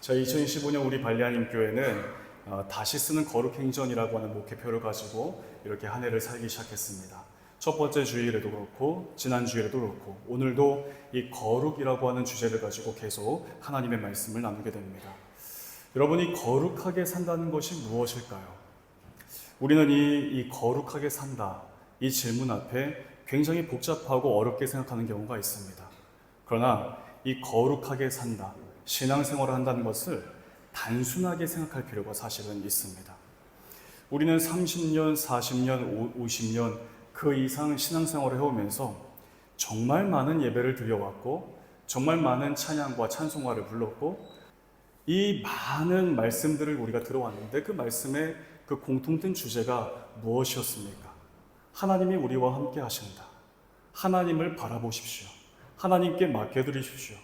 저희 2025년 우리 발리하님 교회는 다시 쓰는 거룩행전이라고 하는 목표표를 가지고 이렇게 한 해를 살기 시작했습니다. 첫 번째 주일에도 그렇고 지난 주일에도 그렇고 오늘도 이 거룩이라고 하는 주제를 가지고 계속 하나님의 말씀을 나누게 됩니다. 여러분이 거룩하게 산다는 것이 무엇일까요? 우리는 이 거룩하게 산다 이 질문 앞에 굉장히 복잡하고 어렵게 생각하는 경우가 있습니다. 그러나 이 거룩하게 산다, 신앙생활을 한다는 것을 단순하게 생각할 필요가 사실은 있습니다. 우리는 30년, 40년, 50년 그 이상 신앙생활을 해오면서 정말 많은 예배를 드려왔고 정말 많은 찬양과 찬송가를 불렀고 이 많은 말씀들을 우리가 들어왔는데 그 말씀의 그 공통된 주제가 무엇이었습니까? 하나님이 우리와 함께 하신다. 하나님을 바라보십시오. 하나님께 맡겨드리십시오.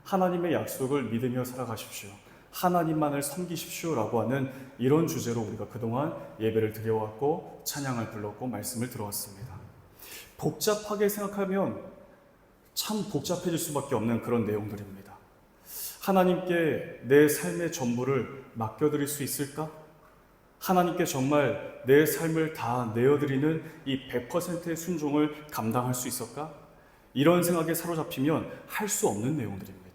하나님의 약속을 믿으며 살아가십시오. 하나님만을 섬기십시오 라고 하는 이런 주제로 우리가 그동안 예배를 드려왔고 찬양을 불렀고 말씀을 들어왔습니다. 복잡하게 생각하면 참 복잡해질 수밖에 없는 그런 내용들입니다. 하나님께 내 삶의 전부를 맡겨드릴 수 있을까? 하나님께 정말 내 삶을 다 내어드리는 이 100%의 순종을 감당할 수 있을까? 이런 생각에 사로잡히면 할 수 없는 내용들입니다.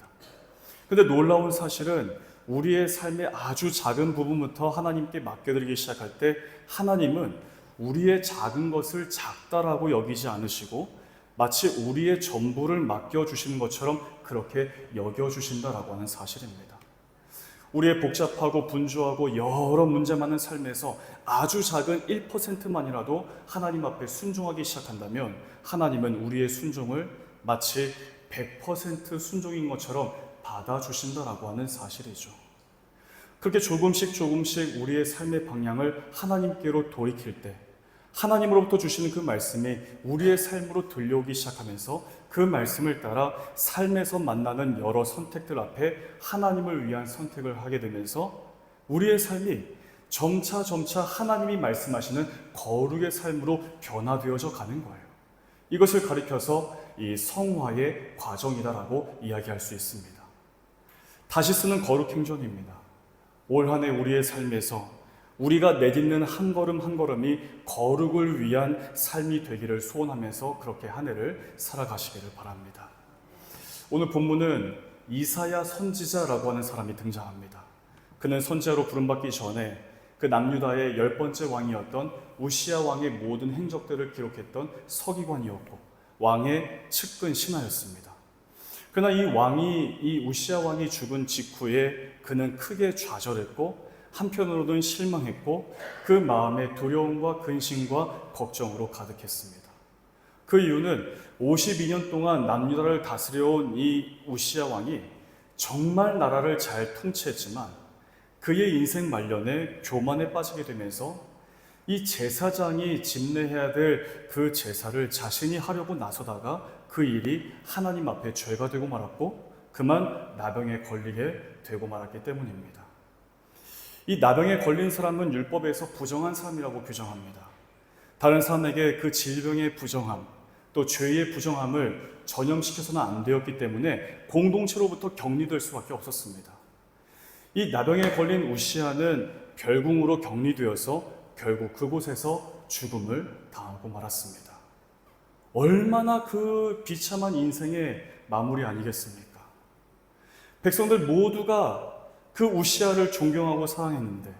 그런데 놀라운 사실은 우리의 삶의 아주 작은 부분부터 하나님께 맡겨드리기 시작할 때 하나님은 우리의 작은 것을 작다라고 여기지 않으시고 마치 우리의 전부를 맡겨주시는 것처럼 그렇게 여겨주신다라고 하는 사실입니다. 우리의 복잡하고 분주하고 여러 문제 많은 삶에서 아주 작은 1%만이라도 하나님 앞에 순종하기 시작한다면 하나님은 우리의 순종을 마치 100% 순종인 것처럼 받아주신다라고 하는 사실이죠. 그렇게 조금씩 우리의 삶의 방향을 하나님께로 돌이킬 때 하나님으로부터 주시는 그 말씀이 우리의 삶으로 들려오기 시작하면서 그 말씀을 따라 삶에서 만나는 여러 선택들 앞에 하나님을 위한 선택을 하게 되면서 우리의 삶이 점차 하나님이 말씀하시는 거룩의 삶으로 변화되어져 가는 거예요. 이것을 가리켜서 이 성화의 과정이다라고 이야기할 수 있습니다. 다시 쓰는 거룩행전입니다. 올 한 해 우리의 삶에서 우리가 내딛는 한 걸음 한 걸음이 거룩을 위한 삶이 되기를 소원하면서 그렇게 한 해를 살아가시기를 바랍니다. 오늘 본문은 이사야 선지자라고 하는 사람이 등장합니다. 그는 선지자로 부름받기 전에 그 남유다의 10번째 왕이었던 우시야 왕의 모든 행적들을 기록했던 서기관이었고 왕의 측근 신하였습니다. 그러나 이 우시야 왕이 죽은 직후에 그는 크게 좌절했고 한편으로는 실망했고 그 마음에 두려움과 근심과 걱정으로 가득했습니다. 그 이유는 52년 동안 남유다를 다스려온 이 우시야 왕이 정말 나라를 잘 통치했지만 그의 인생 말년에 교만에 빠지게 되면서 이 제사장이 집례해야 될 그 제사를 자신이 하려고 나서다가 그 일이 하나님 앞에 죄가 되고 말았고 그만 나병에 걸리게 되고 말았기 때문입니다. 이 나병에 걸린 사람은 율법에서 부정한 사람이라고 규정합니다. 다른 사람에게 그 질병의 부정함, 또 죄의 부정함을 전염시켜서는 안 되었기 때문에 공동체로부터 격리될 수밖에 없었습니다. 이 나병에 걸린 우시야는 별궁으로 격리되어서 결국 그곳에서 죽음을 당하고 말았습니다. 얼마나 그 비참한 인생의 마무리 아니겠습니까? 백성들 모두가 그 우시야를 존경하고 사랑했는데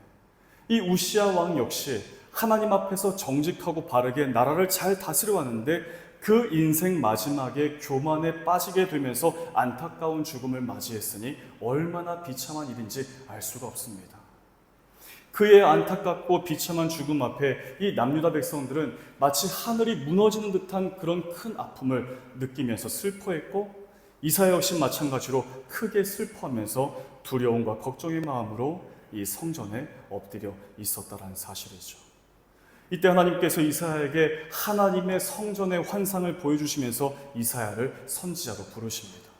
이 우시야 왕 역시 하나님 앞에서 정직하고 바르게 나라를 잘 다스려 왔는데 그 인생 마지막에 교만에 빠지게 되면서 안타까운 죽음을 맞이했으니 얼마나 비참한 일인지 알 수가 없습니다. 그의 안타깝고 비참한 죽음 앞에 이 남유다 백성들은 마치 하늘이 무너지는 듯한 그런 큰 아픔을 느끼면서 슬퍼했고 이사야 역시 마찬가지로 크게 슬퍼하면서 두려움과 걱정의 마음으로 이 성전에 엎드려 있었다는 사실이죠. 이때 하나님께서 이사야에게 하나님의 성전의 환상을 보여주시면서 이사야를 선지자로 부르십니다.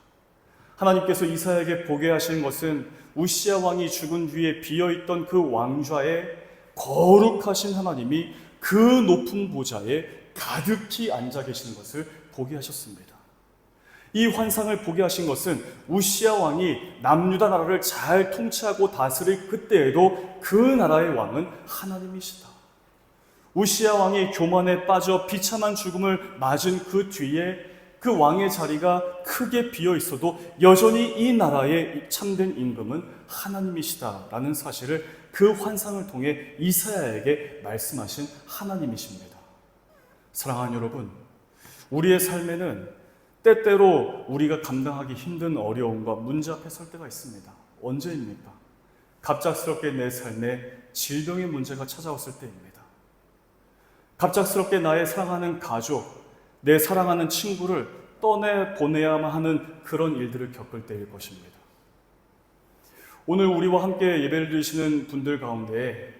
하나님께서 이사야에게 보게 하신 것은 우시야 왕이 죽은 뒤에 비어있던 그 왕좌에 거룩하신 하나님이 그 높은 보좌에 가득히 앉아 계시는 것을 보게 하셨습니다. 이 환상을 보게 하신 것은 우시야 왕이 남유다 나라를 잘 통치하고 다스릴 그때에도 그 나라의 왕은 하나님이시다. 우시야 왕이 교만에 빠져 비참한 죽음을 맞은 그 뒤에 그 왕의 자리가 크게 비어 있어도 여전히 이 나라의 참된 임금은 하나님이시다라는 사실을 그 환상을 통해 이사야에게 말씀하신 하나님이십니다. 사랑하는 여러분, 우리의 삶에는 때때로 우리가 감당하기 힘든 어려움과 문제 앞에 설 때가 있습니다. 언제입니까? 갑작스럽게 내 삶에 질병의 문제가 찾아왔을 때입니다. 갑작스럽게 나의 사랑하는 가족, 내 사랑하는 친구를 떠내보내야만 하는 그런 일들을 겪을 때일 것입니다. 오늘 우리와 함께 예배를 드리시는 분들 가운데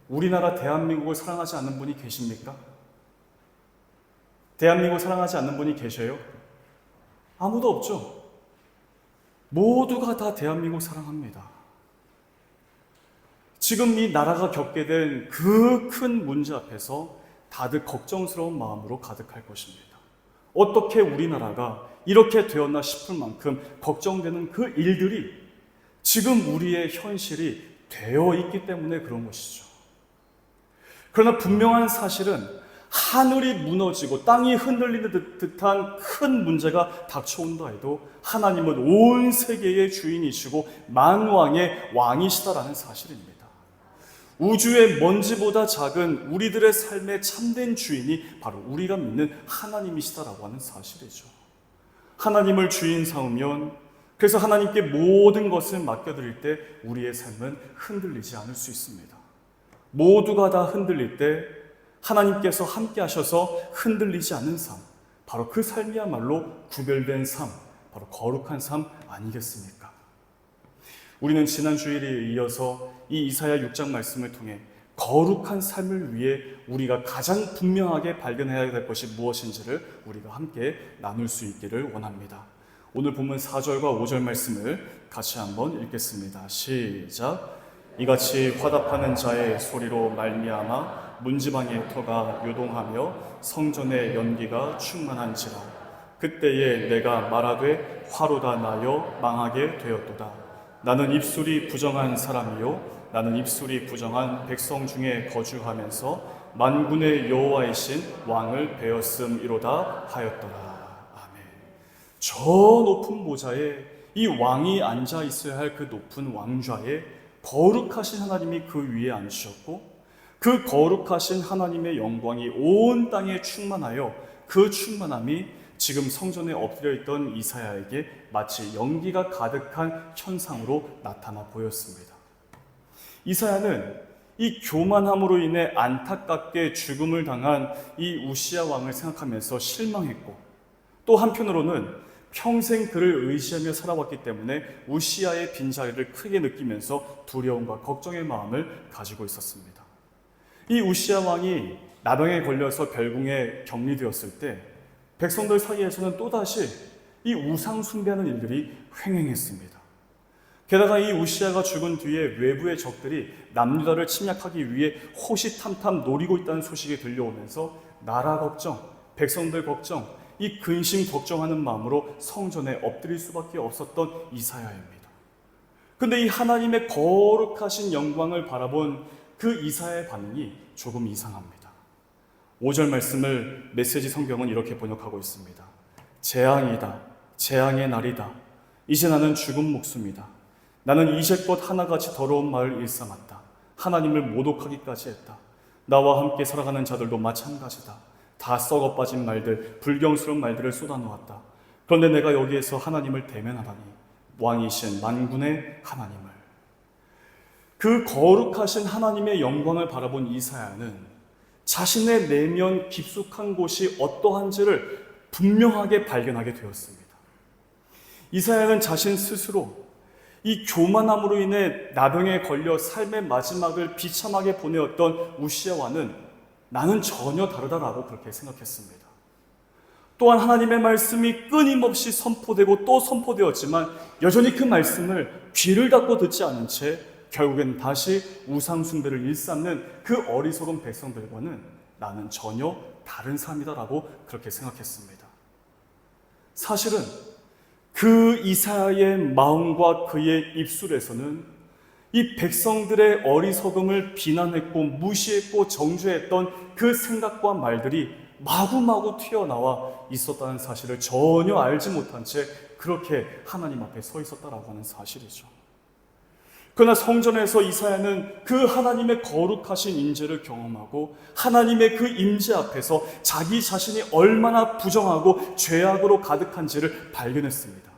우리나라 대한민국을 사랑하지 않는 분이 계십니까? 대한민국을 사랑하지 않는 분이 계셔요? 아무도 없죠. 모두가 다 대한민국 사랑합니다. 지금 이 나라가 겪게 된 그 큰 문제 앞에서 다들 걱정스러운 마음으로 가득할 것입니다. 어떻게 우리나라가 이렇게 되었나 싶을 만큼 걱정되는 그 일들이 지금 우리의 현실이 되어 있기 때문에 그런 것이죠. 그러나 분명한 사실은 하늘이 무너지고 땅이 흔들리는 듯한 큰 문제가 닥쳐온다 해도 하나님은 온 세계의 주인이시고 만왕의 왕이시다라는 사실입니다. 우주의 먼지보다 작은 우리들의 삶의 참된 주인이 바로 우리가 믿는 하나님이시다라고 하는 사실이죠. 하나님을 주인 삼으면, 그래서 하나님께 모든 것을 맡겨드릴 때 우리의 삶은 흔들리지 않을 수 있습니다. 모두가 다 흔들릴 때 하나님께서 함께 하셔서 흔들리지 않는 삶, 바로 그 삶이야말로 구별된 삶, 바로 거룩한 삶 아니겠습니까? 우리는 지난 주일에 이어서 이 이사야 6장 말씀을 통해 거룩한 삶을 위해 우리가 가장 분명하게 발견해야 될 것이 무엇인지를 우리가 함께 나눌 수 있기를 원합니다. 오늘 본문 4절과 5절 말씀을 같이 한번 읽겠습니다. 시작. 이같이 화답하는 자의 소리로 말미암아 문지방의 터가 요동하며 성전의 연기가 충만한지라. 그때에 내가 말하되 화로다 나여 망하게 되었도다. 나는 입술이 부정한 사람이요 나는 입술이 부정한 백성 중에 거주하면서 만군의 여호와이신 왕을 배었음이로다 하였더라. 아멘. 저 높은 모자에 이 왕이 앉아 있어야 할 그 높은 왕좌에 거룩하신 하나님이 그 위에 앉으셨고, 그 거룩하신 하나님의 영광이 온 땅에 충만하여 그 충만함이 지금 성전에 엎드려 있던 이사야에게 마치 연기가 가득한 현상으로 나타나 보였습니다. 이사야는 이 교만함으로 인해 안타깝게 죽음을 당한 이 우시야 왕을 생각하면서 실망했고, 또 한편으로는 평생 그를 의지하며 살아왔기 때문에 우시야의 빈자리를 크게 느끼면서 두려움과 걱정의 마음을 가지고 있었습니다. 이 우시야 왕이 나병에 걸려서 별궁에 격리되었을 때 백성들 사이에서는 또다시 이 우상 숭배하는 일들이 횡행했습니다. 게다가 이 우시야가 죽은 뒤에 외부의 적들이 남유다를 침략하기 위해 호시탐탐 노리고 있다는 소식이 들려오면서 나라 걱정, 백성들 걱정, 이 근심 걱정하는 마음으로 성전에 엎드릴 수밖에 없었던 이사야입니다. 그런데 이 하나님의 거룩하신 영광을 바라본 그 이사야의 반응이 조금 이상합니다. 5절 말씀을 메시지 성경은 이렇게 번역하고 있습니다. 재앙이다. 재앙의 날이다. 이제 나는 죽은 목숨이다. 나는 이제껏 하나같이 더러운 말을 일삼았다. 하나님을 모독하기까지 했다. 나와 함께 살아가는 자들도 마찬가지다. 다 썩어 빠진 말들, 불경스러운 말들을 쏟아놓았다. 그런데 내가 여기에서 하나님을 대면하다니, 왕이신 만군의 하나님을. 그 거룩하신 하나님의 영광을 바라본 이사야는 자신의 내면 깊숙한 곳이 어떠한지를 분명하게 발견하게 되었습니다. 이사야는 자신 스스로 이 교만함으로 인해 나병에 걸려 삶의 마지막을 비참하게 보내었던 우시야와는 나는 전혀 다르다라고 그렇게 생각했습니다. 또한 하나님의 말씀이 끊임없이 선포되고 또 선포되었지만 여전히 그 말씀을 귀를 닫고 듣지 않은 채 결국엔 다시 우상 숭배를 일삼는 그 어리석은 백성들과는 나는 전혀 다른 삶이다라고 그렇게 생각했습니다. 사실은 그 이사야의 마음과 그의 입술에서는 이 백성들의 어리석음을 비난했고 무시했고 정죄했던 그 생각과 말들이 마구마구 튀어나와 있었다는 사실을 전혀 알지 못한 채 그렇게 하나님 앞에 서 있었다라고 하는 사실이죠. 그러나 성전에서 이사야는 그 하나님의 거룩하신 임재를 경험하고 하나님의 그 임재 앞에서 자기 자신이 얼마나 부정하고 죄악으로 가득한지를 발견했습니다.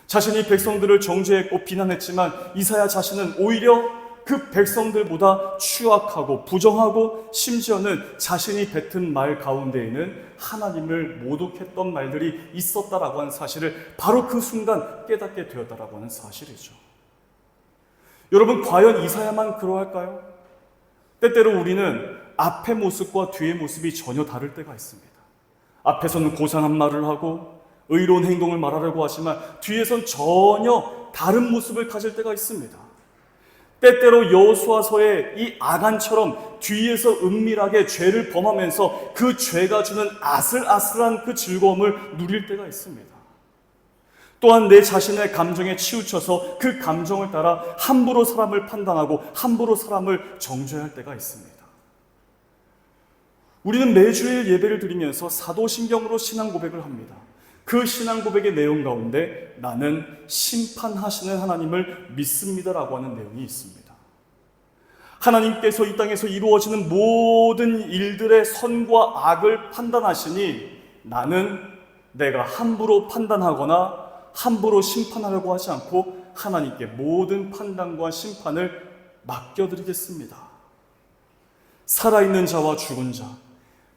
자신이 백성들을 정죄했고 비난했지만 이사야 자신은 오히려 그 백성들보다 추악하고 부정하고 심지어는 자신이 뱉은 말 가운데에는 하나님을 모독했던 말들이 있었다라고 하는 사실을 바로 그 순간 깨닫게 되었다라고 하는 사실이죠. 여러분, 과연 이사야만 그러할까요? 때때로 우리는 앞의 모습과 뒤의 모습이 전혀 다를 때가 있습니다. 앞에서는 고상한 말을 하고 의로운 행동을 말하려고 하지만 뒤에선 전혀 다른 모습을 가질 때가 있습니다. 때때로 여호수아서의 이 아간처럼 뒤에서 은밀하게 죄를 범하면서 그 죄가 주는 아슬아슬한 그 즐거움을 누릴 때가 있습니다. 또한 내 자신의 감정에 치우쳐서 그 감정을 따라 함부로 사람을 판단하고 함부로 사람을 정죄할 때가 있습니다. 우리는 매주일 예배를 드리면서 사도신경으로 신앙 고백을 합니다. 그 신앙 고백의 내용 가운데 나는 심판하시는 하나님을 믿습니다라고 하는 내용이 있습니다. 하나님께서 이 땅에서 이루어지는 모든 일들의 선과 악을 판단하시니 나는 내가 함부로 판단하거나 함부로 심판하려고 하지 않고 하나님께 모든 판단과 심판을 맡겨드리겠습니다. 살아있는 자와 죽은 자,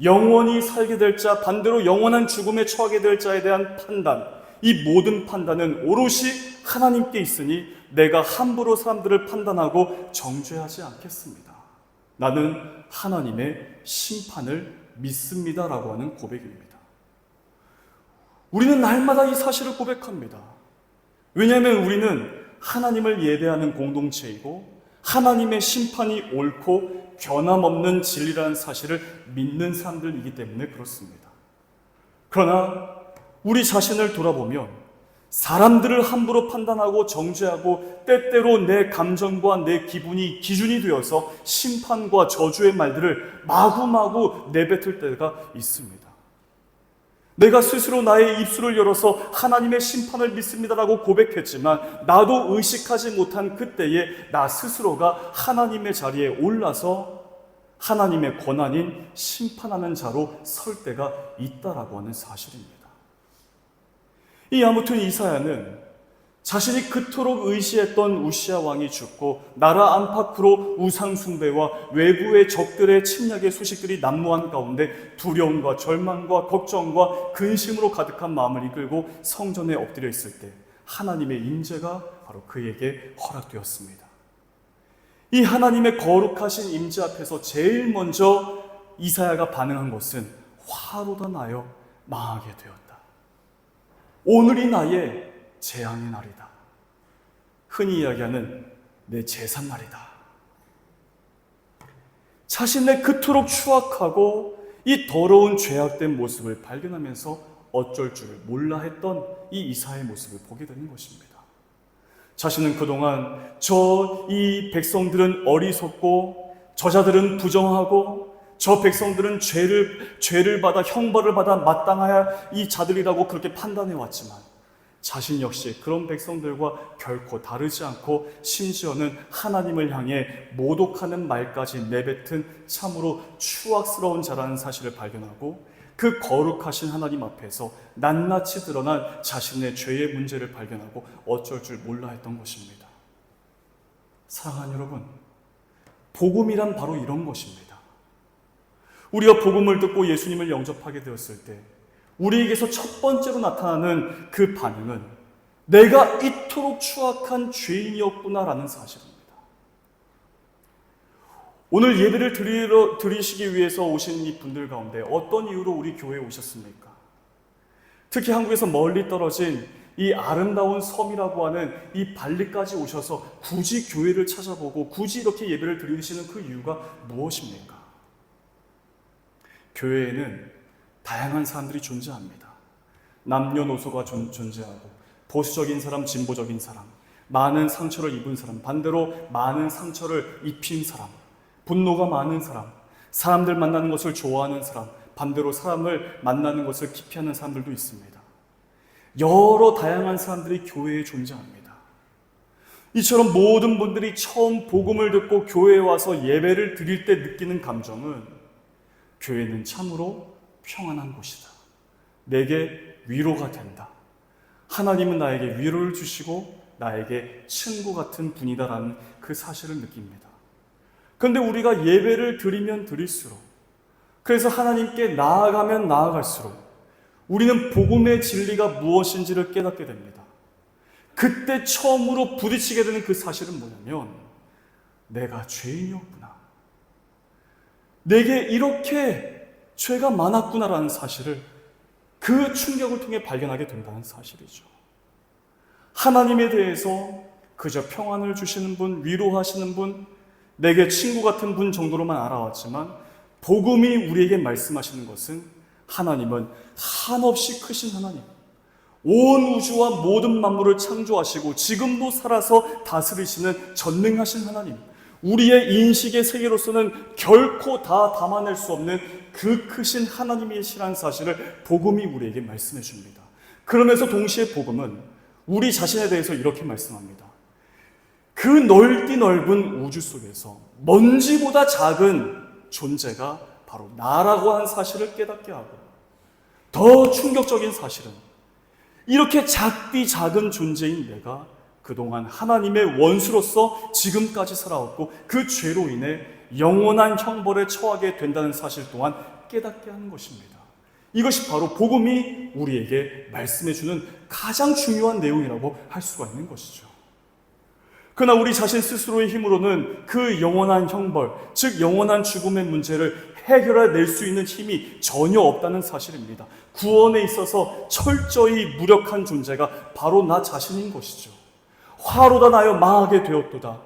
영원히 살게 될 자, 반대로 영원한 죽음에 처하게 될 자에 대한 판단, 이 모든 판단은 오롯이 하나님께 있으니 내가 함부로 사람들을 판단하고 정죄하지 않겠습니다. 나는 하나님의 심판을 믿습니다라고 하는 고백입니다. 우리는 날마다 이 사실을 고백합니다. 왜냐하면 우리는 하나님을 예배하는 공동체이고 하나님의 심판이 옳고 변함없는 진리라는 사실을 믿는 사람들이기 때문에 그렇습니다. 그러나 우리 자신을 돌아보면 사람들을 함부로 판단하고 정죄하고 때때로 내 감정과 내 기분이 기준이 되어서 심판과 저주의 말들을 마구마구 내뱉을 때가 있습니다. 내가 스스로 나의 입술을 열어서 하나님의 심판을 믿습니다라고 고백했지만 나도 의식하지 못한 그때에 나 스스로가 하나님의 자리에 올라서 하나님의 권한인 심판하는 자로 설 때가 있다라고 하는 사실입니다. 아무튼 이사야는 자신이 그토록 의지했던 우시아 왕이 죽고 나라 안팎으로 우상 숭배와 외부의 적들의 침략의 소식들이 난무한 가운데 두려움과 절망과 걱정과 근심으로 가득한 마음을 이끌고 성전에 엎드려 있을 때 하나님의 임재가 바로 그에게 허락되었습니다. 이 하나님의 거룩하신 임재 앞에서 제일 먼저 이사야가 반응한 것은 화로다 나여 망하게 되었다. 오늘이 나의 재앙의 날이다. 흔히 이야기하는 내 제삿날이다. 자신의 그토록 추악하고 이 더러운 죄악된 모습을 발견하면서 어쩔 줄 몰라 했던 이 이사야의 모습을 보게 되는 것입니다. 자신은 그동안 이 백성들은 어리석고 저자들은 부정하고 저 백성들은 죄를 받아 형벌을 받아 마땅해야 이 자들이라고 그렇게 판단해 왔지만 자신 역시 그런 백성들과 결코 다르지 않고 심지어는 하나님을 향해 모독하는 말까지 내뱉은 참으로 추악스러운 자라는 사실을 발견하고 그 거룩하신 하나님 앞에서 낱낱이 드러난 자신의 죄의 문제를 발견하고 어쩔 줄 몰라 했던 것입니다. 사랑하는 여러분, 복음이란 바로 이런 것입니다. 우리가 복음을 듣고 예수님을 영접하게 되었을 때 우리에게서 첫 번째로 나타나는 그 반응은 내가 이토록 추악한 죄인이었구나라는 사실입니다. 오늘 예배를 드리시기 위해서 오신 이 분들 가운데 어떤 이유로 우리 교회에 오셨습니까? 특히 한국에서 멀리 떨어진 이 아름다운 섬이라고 하는 이 발리까지 오셔서 굳이 교회를 찾아보고 굳이 이렇게 예배를 드리시는 그 이유가 무엇입니까? 교회에는 다양한 사람들이 존재합니다. 남녀노소가 존재하고 보수적인 사람, 진보적인 사람, 많은 상처를 입은 사람, 반대로 많은 상처를 입힌 사람, 분노가 많은 사람, 사람들 만나는 것을 좋아하는 사람, 반대로 사람을 만나는 것을 기피하는 사람들도 있습니다. 여러 다양한 사람들이 교회에 존재합니다. 이처럼 모든 분들이 처음 복음을 듣고 교회에 와서 예배를 드릴 때 느끼는 감정은 교회는 참으로 평안한 곳이다. 내게 위로가 된다. 하나님은 나에게 위로를 주시고 나에게 친구 같은 분이다라는 그 사실을 느낍니다. 그런데 우리가 예배를 드리면 드릴수록, 그래서 하나님께 나아가면 나아갈수록 우리는 복음의 진리가 무엇인지를 깨닫게 됩니다. 그때 처음으로 부딪히게 되는 그 사실은 뭐냐면, 내가 죄인이었구나, 내게 이렇게 죄가 많았구나라는 사실을, 그 충격을 통해 발견하게 된다는 사실이죠. 하나님에 대해서 그저 평안을 주시는 분, 위로하시는 분, 내게 친구 같은 분 정도로만 알아왔지만, 복음이 우리에게 말씀하시는 것은 하나님은 한없이 크신 하나님, 온 우주와 모든 만물을 창조하시고 지금도 살아서 다스리시는 전능하신 하나님, 우리의 인식의 세계로서는 결코 다 담아낼 수 없는 그 크신 하나님이시라는 사실을 복음이 우리에게 말씀해 줍니다. 그러면서 동시에 복음은 우리 자신에 대해서 이렇게 말씀합니다. 그 넓디 넓은 우주 속에서 먼지보다 작은 존재가 바로 나라고 하는 사실을 깨닫게 하고, 더 충격적인 사실은 이렇게 작디 작은 존재인 내가 그동안 하나님의 원수로서 지금까지 살아왔고 그 죄로 인해 영원한 형벌에 처하게 된다는 사실 또한 깨닫게 하는 것입니다. 이것이 바로 복음이 우리에게 말씀해주는 가장 중요한 내용이라고 할 수가 있는 것이죠. 그러나 우리 자신 스스로의 힘으로는 그 영원한 형벌, 즉 영원한 죽음의 문제를 해결해낼 수 있는 힘이 전혀 없다는 사실입니다. 구원에 있어서 철저히 무력한 존재가 바로 나 자신인 것이죠. 화로다 나여 망하게 되었도다.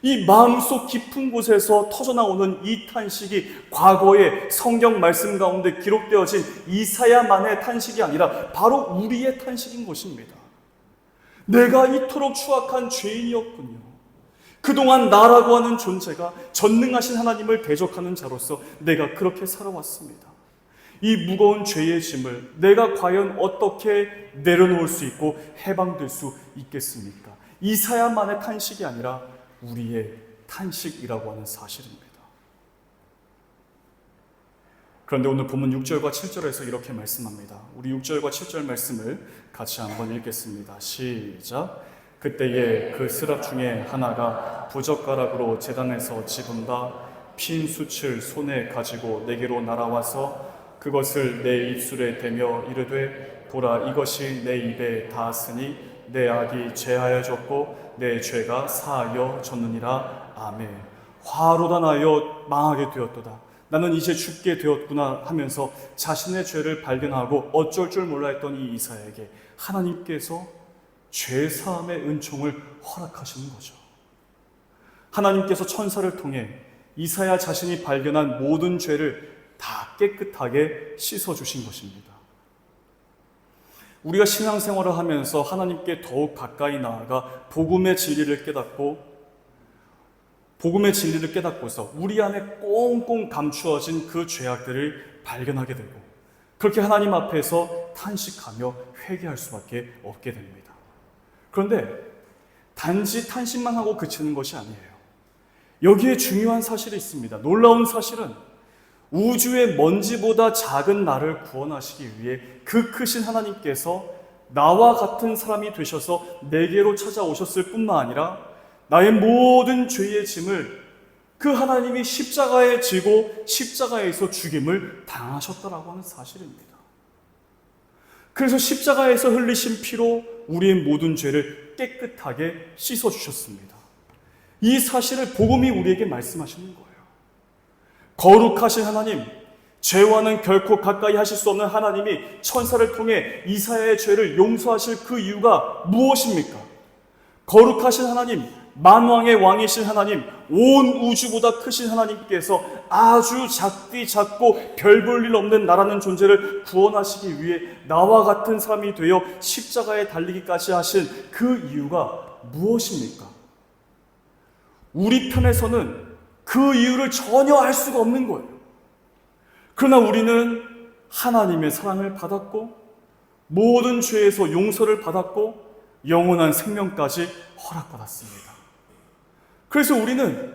이 마음속 깊은 곳에서 터져나오는 이 탄식이 과거의 성경 말씀 가운데 기록되어진 이사야만의 탄식이 아니라 바로 우리의 탄식인 것입니다. 내가 이토록 추악한 죄인이었군요. 그동안 나라고 하는 존재가 전능하신 하나님을 대적하는 자로서 내가 그렇게 살아왔습니다. 이 무거운 죄의 짐을 내가 과연 어떻게 내려놓을 수 있고 해방될 수 있겠습니까? 이사야만의 탄식이 아니라 우리의 탄식이라고 하는 사실입니다. 그런데 오늘 본문 6절과 7절에서 이렇게 말씀합니다. 우리 6절과 7절 말씀을 같이 한번 읽겠습니다. 시작. 그때에 그 스랍 중에 하나가 부젓가락으로 제단에서 집은다 핀 숯을 손에 가지고 내게로 날아와서 그것을 내 입술에 대며 이르되 보라, 이것이 내 입에 닿았으니 내 악이 죄하여졌고 내 죄가 사하여졌느니라. 아멘. 화로다 나여 망하게 되었도다. 나는 이제 죽게 되었구나 하면서 자신의 죄를 발견하고 어쩔 줄 몰라 했던 이 이사야에게 하나님께서 죄사함의 은총을 허락하시는 거죠. 하나님께서 천사를 통해 이사야 자신이 발견한 모든 죄를 다 깨끗하게 씻어주신 것입니다. 우리가 신앙생활을 하면서 하나님께 더욱 가까이 나아가 복음의 진리를 깨닫고서 우리 안에 꽁꽁 감추어진 그 죄악들을 발견하게 되고 그렇게 하나님 앞에서 탄식하며 회개할 수밖에 없게 됩니다. 그런데 단지 탄식만 하고 그치는 것이 아니에요. 여기에 중요한 사실이 있습니다. 놀라운 사실은 우주의 먼지보다 작은 나를 구원하시기 위해 그 크신 하나님께서 나와 같은 사람이 되셔서 내게로 찾아오셨을 뿐만 아니라 나의 모든 죄의 짐을 그 하나님이 십자가에 지고 십자가에서 죽임을 당하셨다라고 하는 사실입니다. 그래서 십자가에서 흘리신 피로 우리의 모든 죄를 깨끗하게 씻어주셨습니다. 이 사실을 복음이 우리에게 말씀하시는 거예요. 거룩하신 하나님, 죄와는 결코 가까이 하실 수 없는 하나님이 천사를 통해 이사야의 죄를 용서하실 그 이유가 무엇입니까? 거룩하신 하나님, 만왕의 왕이신 하나님, 온 우주보다 크신 하나님께서 아주 작고 별 볼 일 없는 나라는 존재를 구원하시기 위해 나와 같은 사람이 되어 십자가에 달리기까지 하신 그 이유가 무엇입니까? 우리 편에서는 그 이유를 전혀 알 수가 없는 거예요. 그러나 우리는 하나님의 사랑을 받았고 모든 죄에서 용서를 받았고 영원한 생명까지 허락받았습니다. 그래서 우리는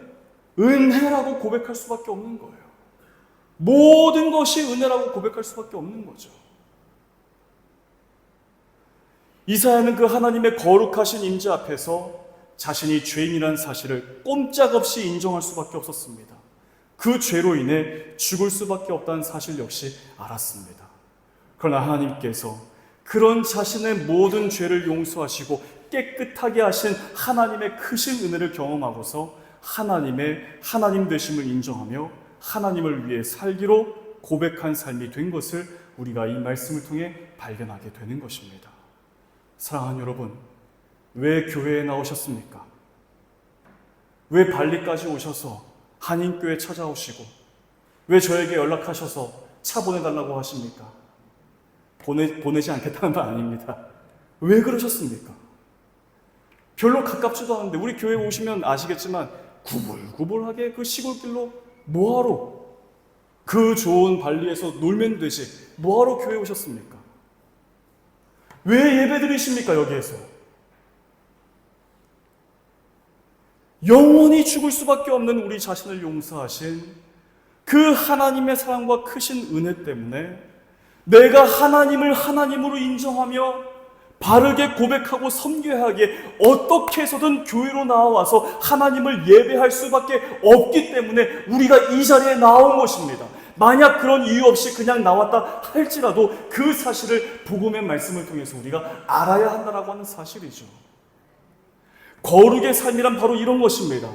은혜라고 고백할 수밖에 없는 거예요. 모든 것이 은혜라고 고백할 수밖에 없는 거죠. 이사야는 그 하나님의 거룩하신 임재 앞에서 자신이 죄인이라는 사실을 꼼짝없이 인정할 수밖에 없었습니다. 그 죄로 인해 죽을 수밖에 없다는 사실 역시 알았습니다. 그러나 하나님께서 그런 자신의 모든 죄를 용서하시고 깨끗하게 하신 하나님의 크신 은혜를 경험하고서 하나님 되심을 인정하며 하나님을 위해 살기로 고백한 삶이 된 것을 우리가 이 말씀을 통해 발견하게 되는 것입니다. 사랑하는 여러분, 왜 교회에 나오셨습니까? 왜 발리까지 오셔서 한인교회 찾아오시고 왜 저에게 연락하셔서 차 보내달라고 하십니까? 보내지 않겠다는 말 아닙니다. 왜 그러셨습니까? 별로 가깝지도 않은데 우리 교회 오시면 아시겠지만 구불구불하게 그 시골길로 뭐하러 그 좋은 발리에서 놀면 되지 뭐하러 교회 오셨습니까? 왜 예배 드리십니까? 여기에서 영원히 죽을 수밖에 없는 우리 자신을 용서하신 그 하나님의 사랑과 크신 은혜 때문에 내가 하나님을 하나님으로 인정하며 바르게 고백하고 섬겨야 하기에 어떻게 해서든 교회로 나와서 하나님을 예배할 수밖에 없기 때문에 우리가 이 자리에 나온 것입니다. 만약 그런 이유 없이 그냥 나왔다 할지라도 그 사실을 복음의 말씀을 통해서 우리가 알아야 한다라고 하는 사실이죠. 거룩의 삶이란 바로 이런 것입니다.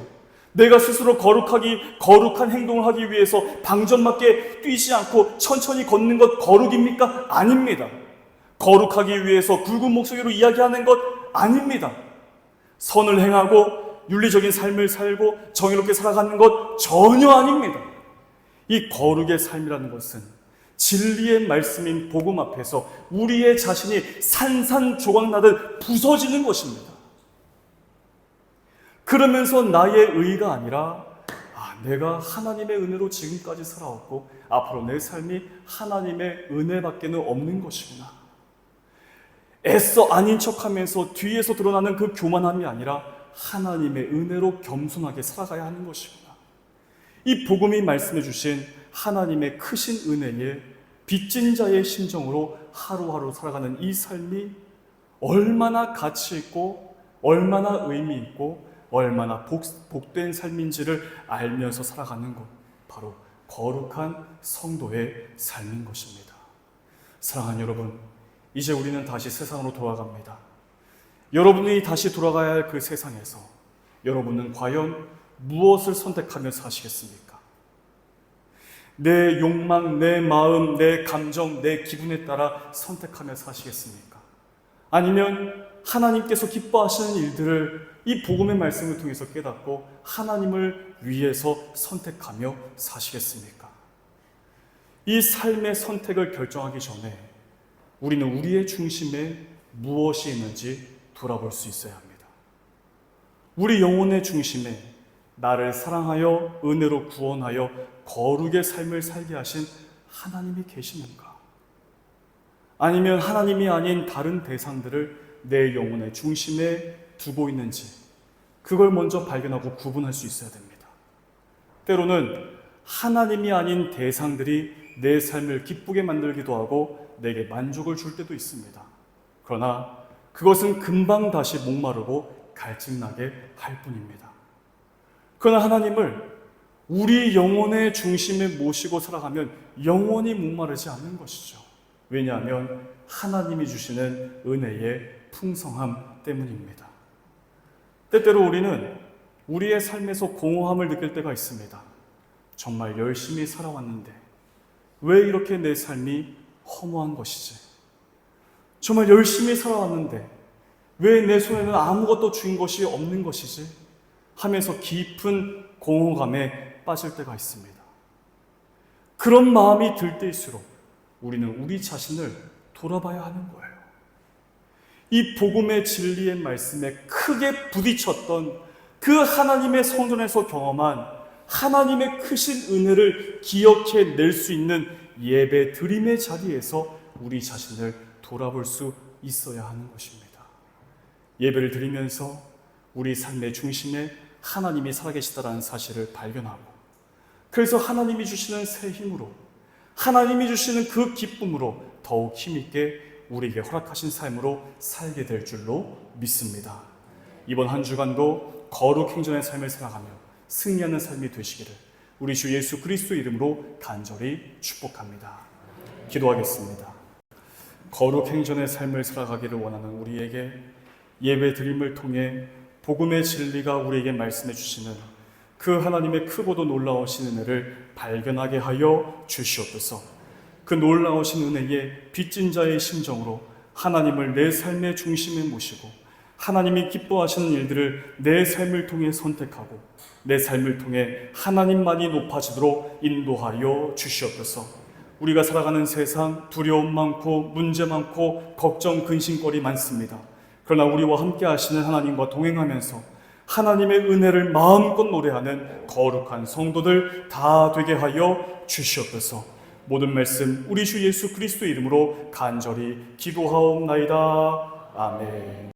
내가 스스로 거룩한 행동을 하기 위해서 방전맞게 뛰지 않고 천천히 걷는 것 거룩입니까? 아닙니다. 거룩하기 위해서 굵은 목소리로 이야기하는 것 아닙니다. 선을 행하고 윤리적인 삶을 살고 정의롭게 살아가는 것 전혀 아닙니다. 이 거룩의 삶이라는 것은 진리의 말씀인 복음 앞에서 우리의 자신이 산산조각나듯 부서지는 것입니다. 그러면서 나의 의가 아니라 내가 하나님의 은혜로 지금까지 살아왔고 앞으로 내 삶이 하나님의 은혜밖에는 없는 것이구나. 애써 아닌 척하면서 뒤에서 드러나는 그 교만함이 아니라 하나님의 은혜로 겸손하게 살아가야 하는 것이구나. 이 복음이 말씀해 주신 하나님의 크신 은혜에 빚진 자의 심정으로 하루하루 살아가는 이 삶이 얼마나 가치 있고 얼마나 의미 있고 얼마나 복된 삶인지를 알면서 살아가는 것, 바로 거룩한 성도의 삶인 것입니다. 사랑하는 여러분, 이제 우리는 다시 세상으로 돌아갑니다. 여러분이 다시 돌아가야 할 그 세상에서 여러분은 과연 무엇을 선택하며 사시겠습니까? 내 욕망, 내 마음, 내 감정, 내 기분에 따라 선택하며 사시겠습니까? 아니면 하나님께서 기뻐하시는 일들을 이 복음의 말씀을 통해서 깨닫고 하나님을 위해서 선택하며 사시겠습니까? 이 삶의 선택을 결정하기 전에 우리는 우리의 중심에 무엇이 있는지 돌아볼 수 있어야 합니다. 우리 영혼의 중심에 나를 사랑하여 은혜로 구원하여 거룩의 삶을 살게 하신 하나님이 계시는가? 아니면 하나님이 아닌 다른 대상들을 내 영혼의 중심에 두고 있는지 그걸 먼저 발견하고 구분할 수 있어야 됩니다. 때로는 하나님이 아닌 대상들이 내 삶을 기쁘게 만들기도 하고 내게 만족을 줄 때도 있습니다. 그러나 그것은 금방 다시 목마르고 갈증나게 할 뿐입니다. 그러나 하나님을 우리 영혼의 중심에 모시고 살아가면 영원히 목마르지 않는 것이죠. 왜냐하면 하나님이 주시는 은혜의 풍성함 때문입니다. 때때로 우리는 우리의 삶에서 공허함을 느낄 때가 있습니다. 정말 열심히 살아왔는데 왜 이렇게 내 삶이 허무한 것이지? 정말 열심히 살아왔는데 왜 내 손에는 아무것도 쥔 것이 없는 것이지? 하면서 깊은 공허감에 빠질 때가 있습니다. 그런 마음이 들 때일수록 우리는 우리 자신을 돌아봐야 하는 거예요. 이 복음의 진리의 말씀에 크게 부딪혔던 그 하나님의 성전에서 경험한 하나님의 크신 은혜를 기억해낼 수 있는 예배 드림의 자리에서 우리 자신을 돌아볼 수 있어야 하는 것입니다. 예배를 드리면서 우리 삶의 중심에 하나님이 살아계시다라는 사실을 발견하고, 그래서 하나님이 주시는 새 힘으로, 하나님이 주시는 그 기쁨으로 더욱 힘있게 우리에게 허락하신 삶으로 살게 될 줄로 믿습니다. 이번 한 주간도 거룩 행전의 삶을 살아가며 승리하는 삶이 되시기를 우리 주 예수 그리스도 이름으로 간절히 축복합니다. 기도하겠습니다. 거룩 행전의 삶을 살아가기를 원하는 우리에게 예배 드림을 통해 복음의 진리가 우리에게 말씀해 주시는 그 하나님의 크고도 놀라우신 은혜를 발견하게 하여 주시옵소서. 그 놀라우신 은혜에 빚진 자의 심정으로 하나님을 내 삶의 중심에 모시고 하나님이 기뻐하시는 일들을 내 삶을 통해 선택하고 내 삶을 통해 하나님만이 높아지도록 인도하여 주시옵소서. 우리가 살아가는 세상 두려움 많고 문제 많고 걱정 근심거리 많습니다. 그러나 우리와 함께 하시는 하나님과 동행하면서 하나님의 은혜를 마음껏 노래하는 거룩한 성도들 다 되게 하여 주시옵소서. 모든 말씀 우리 주 예수 그리스도 이름으로 간절히 기도하옵나이다. 아멘.